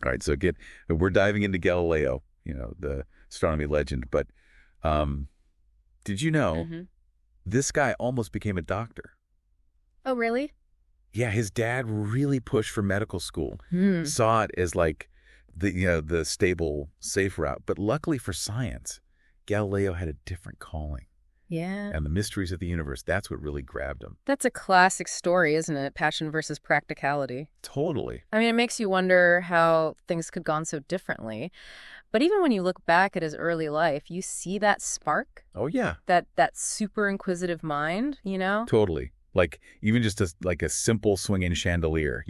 All right, so again, we're diving into Galileo, the astronomy legend. But did you know this guy almost became a doctor? Oh, really? Yeah, his dad really pushed for medical school, saw it as like the stable, safe route. But luckily for science, Galileo had a different calling. Yeah. And the mysteries of the universe, that's what really grabbed him. That's a classic story, isn't it? Passion versus practicality. Totally. I mean, it makes you wonder how things could have gone so differently. But even when you look back at his early life, you see that spark. Oh, yeah. That super inquisitive mind, Totally. Like even just a simple swinging chandelier,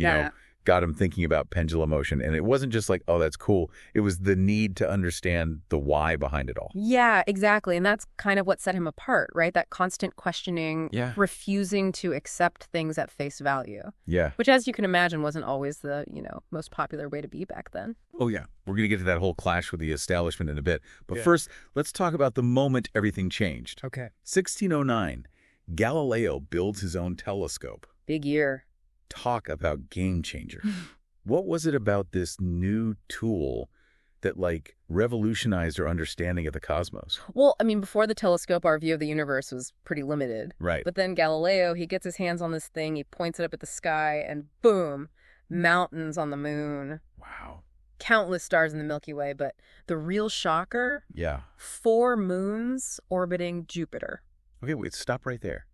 got him thinking about pendulum motion. And it wasn't just like, oh, that's cool. It was the need to understand the why behind it all. Yeah, exactly. And that's kind of what set him apart, right? That constant questioning, refusing to accept things at face value. Yeah. Which, as you can imagine, wasn't always the, most popular way to be back then. Oh, yeah. We're going to get to that whole clash with the establishment in a bit. But first, let's talk about the moment everything changed. Okay. 1609, Galileo builds his own telescope. Big year. Talk about game changer. What was it about this new tool that revolutionized our understanding of the cosmos? Well, I mean, before the telescope, our view of the universe was pretty limited. Right. But then Galileo, he gets his hands on this thing, he points it up at the sky, and boom, mountains on the moon. Wow. Countless stars in the Milky Way, but the real shocker? 4 moons orbiting Jupiter. Okay, wait, stop right there.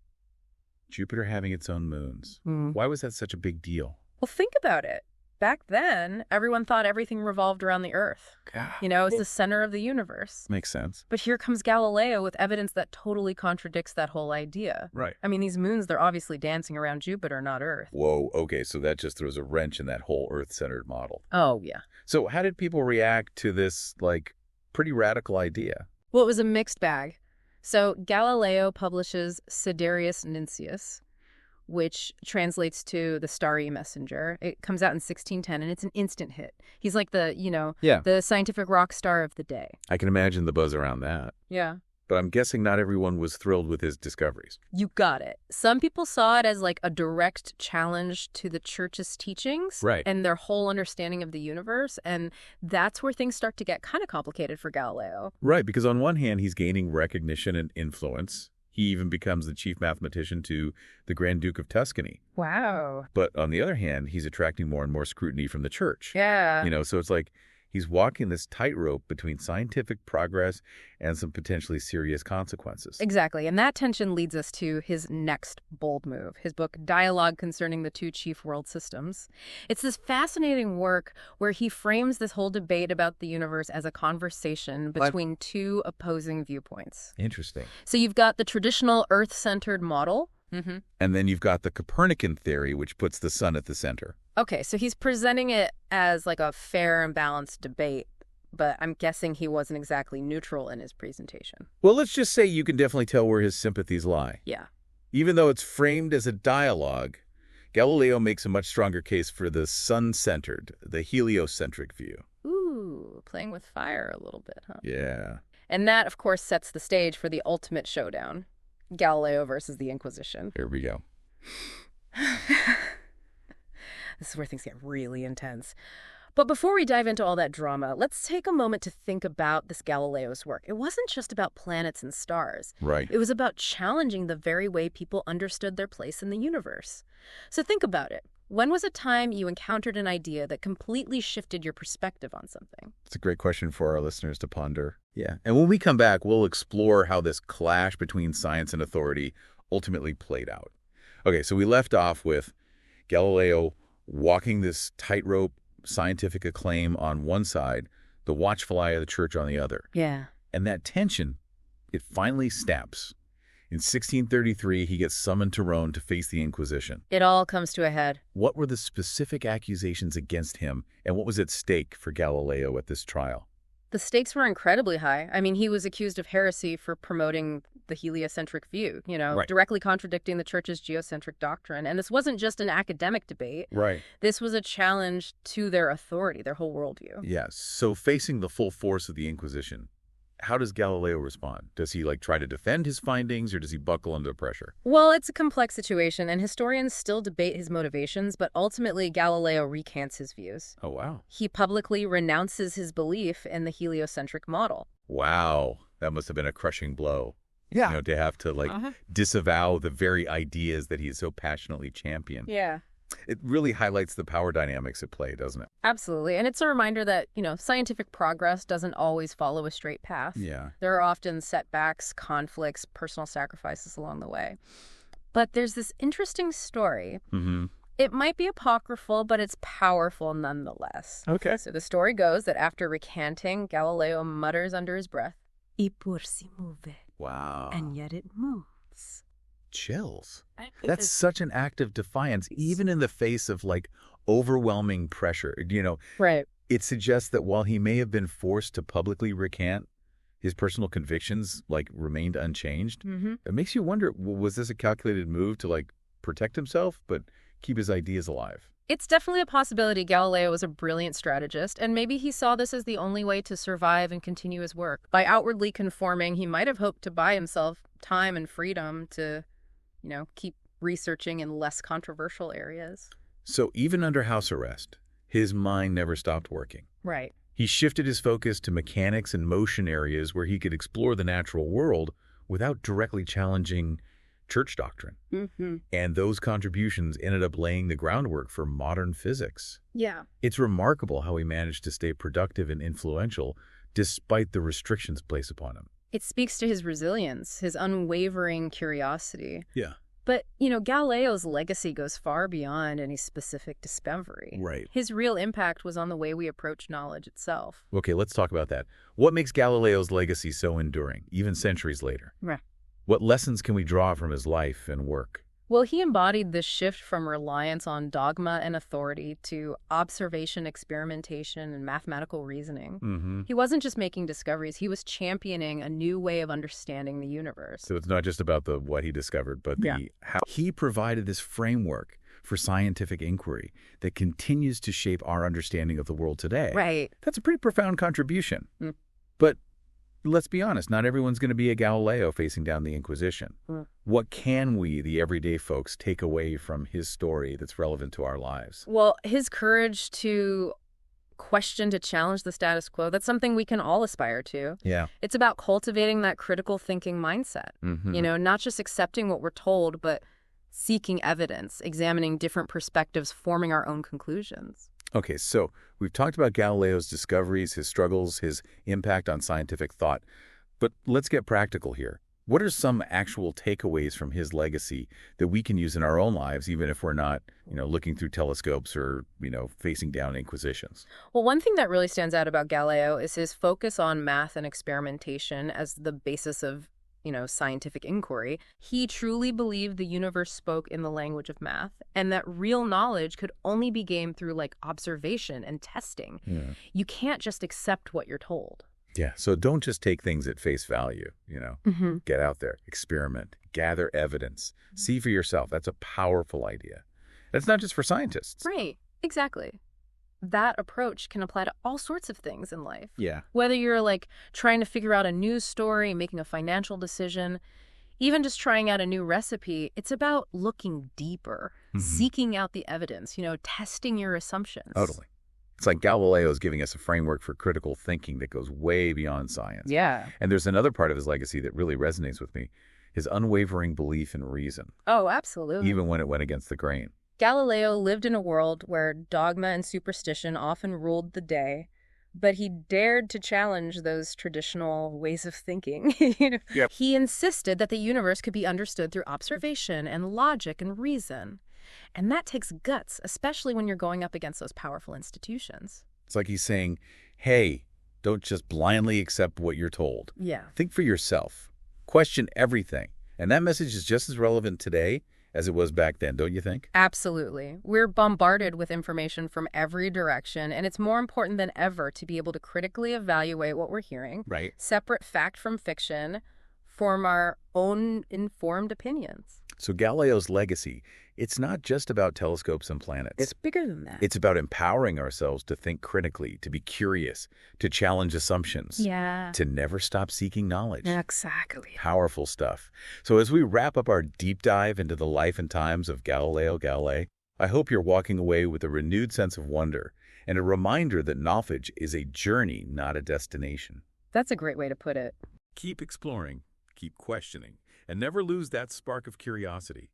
Jupiter having its own moons. Why was that such a big deal? Well, think about it. Back then, everyone thought everything revolved around the Earth. It's the center of the universe. Makes sense. But here comes Galileo with evidence that totally contradicts that whole idea. Right. I mean, these moons, they're obviously dancing around Jupiter, not Earth. Whoa, okay, so that just throws a wrench in that whole Earth-centered model. Oh, yeah. So how did people react to this, pretty radical idea? Well, it was a mixed bag. So Galileo publishes Sidereus Nuncius, which translates to the Starry Messenger. It comes out in 1610, and it's an instant hit. He's like the scientific rock star of the day. I can imagine the buzz around that. Yeah. But I'm guessing not everyone was thrilled with his discoveries. You got it. Some people saw it as a direct challenge to the church's teachings and their whole understanding of the universe. And that's where things start to get kind of complicated for Galileo. Right, because on one hand, he's gaining recognition and influence. He even becomes the chief mathematician to the Grand Duke of Tuscany. Wow. But on the other hand, he's attracting more and more scrutiny from the church. Yeah. So it's like he's walking this tightrope between scientific progress and some potentially serious consequences. Exactly. And that tension leads us to his next bold move, his book, Dialogue Concerning the Two Chief World Systems. It's this fascinating work where he frames this whole debate about the universe as a conversation between two opposing viewpoints. Interesting. So you've got the traditional Earth-centered model. And then you've got the Copernican theory, which puts the sun at the center. Okay, so he's presenting it as a fair and balanced debate, but I'm guessing he wasn't exactly neutral in his presentation. Well, let's just say you can definitely tell where his sympathies lie. Yeah. Even though it's framed as a dialogue, Galileo makes a much stronger case for the sun-centered, the heliocentric view. Ooh, playing with fire a little bit, huh? Yeah. And that, of course, sets the stage for the ultimate showdown. Galileo versus the Inquisition. Here we go. This is where things get really intense. But before we dive into all that drama, let's take a moment to think about this Galileo's work. It wasn't just about planets and stars. Right. It was about challenging the very way people understood their place in the universe. So think about it. When was a time you encountered an idea that completely shifted your perspective on something? It's a great question for our listeners to ponder. Yeah. And when we come back, we'll explore how this clash between science and authority ultimately played out. Okay, so we left off with Galileo walking this tightrope scientific acclaim on one side, the watchful eye of the church on the other. Yeah. And that tension, it finally snaps. In 1633, he gets summoned to Rome to face the Inquisition. It all comes to a head. What were the specific accusations against him, and what was at stake for Galileo at this trial? The stakes were incredibly high. I mean, he was accused of heresy for promoting the heliocentric view, directly contradicting the church's geocentric doctrine. And this wasn't just an academic debate. Right. This was a challenge to their authority, their whole worldview. Yes. So facing the full force of the Inquisition, how does Galileo respond? Does he try to defend his findings or does he buckle under pressure? Well, it's a complex situation, and historians still debate his motivations, but ultimately Galileo recants his views. Oh, wow. He publicly renounces his belief in the heliocentric model. Wow. That must have been a crushing blow. Yeah. To have to disavow the very ideas that he's so passionately championed. Yeah. It really highlights the power dynamics at play, doesn't it? Absolutely. And it's a reminder that, scientific progress doesn't always follow a straight path. Yeah. There are often setbacks, conflicts, personal sacrifices along the way. But there's this interesting story. Mm-hmm. It might be apocryphal, but it's powerful nonetheless. Okay. So the story goes that after recanting, Galileo mutters under his breath, "Y por si muove." Wow. And yet it moves. Chills. That's such an act of defiance, even in the face of overwhelming pressure. Right. It suggests that while he may have been forced to publicly recant, his personal convictions remained unchanged. Mm-hmm. It makes you wonder, was this a calculated move to protect himself but keep his ideas alive? It's definitely a possibility Galileo was a brilliant strategist, and maybe he saw this as the only way to survive and continue his work. By outwardly conforming, he might have hoped to buy himself time and freedom to, keep researching in less controversial areas. So even under house arrest, his mind never stopped working. Right. He shifted his focus to mechanics and motion areas where he could explore the natural world without directly challenging church doctrine. Mm-hmm. And those contributions ended up laying the groundwork for modern physics. Yeah. It's remarkable how he managed to stay productive and influential despite the restrictions placed upon him. It speaks to his resilience, his unwavering curiosity. Yeah. But, Galileo's legacy goes far beyond any specific discovery. Right. His real impact was on the way we approach knowledge itself. Okay, let's talk about that. What makes Galileo's legacy so enduring, even centuries later? Right. What lessons can we draw from his life and work? Well, he embodied this shift from reliance on dogma and authority to observation, experimentation, and mathematical reasoning. Mm-hmm. He wasn't just making discoveries, he was championing a new way of understanding the universe. So it's not just about what he discovered, but how he provided this framework for scientific inquiry that continues to shape our understanding of the world today. Right. That's a pretty profound contribution. Mm. But let's be honest, not everyone's going to be a Galileo facing down the Inquisition. Mm. What can we, the everyday folks, take away from his story that's relevant to our lives? Well, his courage to question, to challenge the status quo, that's something we can all aspire to. Yeah. It's about cultivating that critical thinking mindset. Mm-hmm. Not just accepting what we're told, but seeking evidence, examining different perspectives, forming our own conclusions. Okay, so we've talked about Galileo's discoveries, his struggles, his impact on scientific thought. But let's get practical here. What are some actual takeaways from his legacy that we can use in our own lives, even if we're not, looking through telescopes or, facing down inquisitions? Well, one thing that really stands out about Galileo is his focus on math and experimentation as the basis of scientific inquiry. He truly believed the universe spoke in the language of math and that real knowledge could only be gained through observation and testing. Yeah. You can't just accept what you're told. Yeah, so don't just take things at face value, Mm-hmm. Get out there, experiment, gather evidence, see for yourself. That's a powerful idea. That's not just for scientists. Right, exactly. That approach can apply to all sorts of things in life. Yeah. Whether you're trying to figure out a news story, making a financial decision, even just trying out a new recipe, it's about looking deeper, seeking out the evidence, testing your assumptions. Totally. It's like Galileo is giving us a framework for critical thinking that goes way beyond science. Yeah. And there's another part of his legacy that really resonates with me, his unwavering belief in reason, Oh, absolutely. even when it went against the grain. Galileo lived in a world where dogma and superstition often ruled the day, but he dared to challenge those traditional ways of thinking. Yep. He insisted that the universe could be understood through observation and logic and reason. And that takes guts, especially when you're going up against those powerful institutions. It's like he's saying, hey, don't just blindly accept what you're told. Yeah. Think for yourself. Question everything. And that message is just as relevant today as it was back then, don't you think? Absolutely. We're bombarded with information from every direction, and it's more important than ever to be able to critically evaluate what we're hearing, Right. separate fact from fiction, form our own informed opinions. So Galileo's legacy, it's not just about telescopes and planets. It's bigger than that. It's about empowering ourselves to think critically, to be curious, to challenge assumptions, Yeah. to never stop seeking knowledge. Exactly. Powerful stuff. So as we wrap up our deep dive into the life and times of Galileo Galilei, I hope you're walking away with a renewed sense of wonder and a reminder that knowledge is a journey, not a destination. That's a great way to put it. Keep exploring, keep questioning, and never lose that spark of curiosity.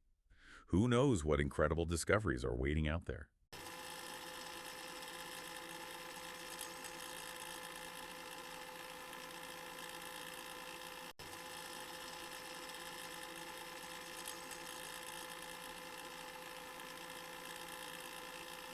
Who knows what incredible discoveries are waiting out there?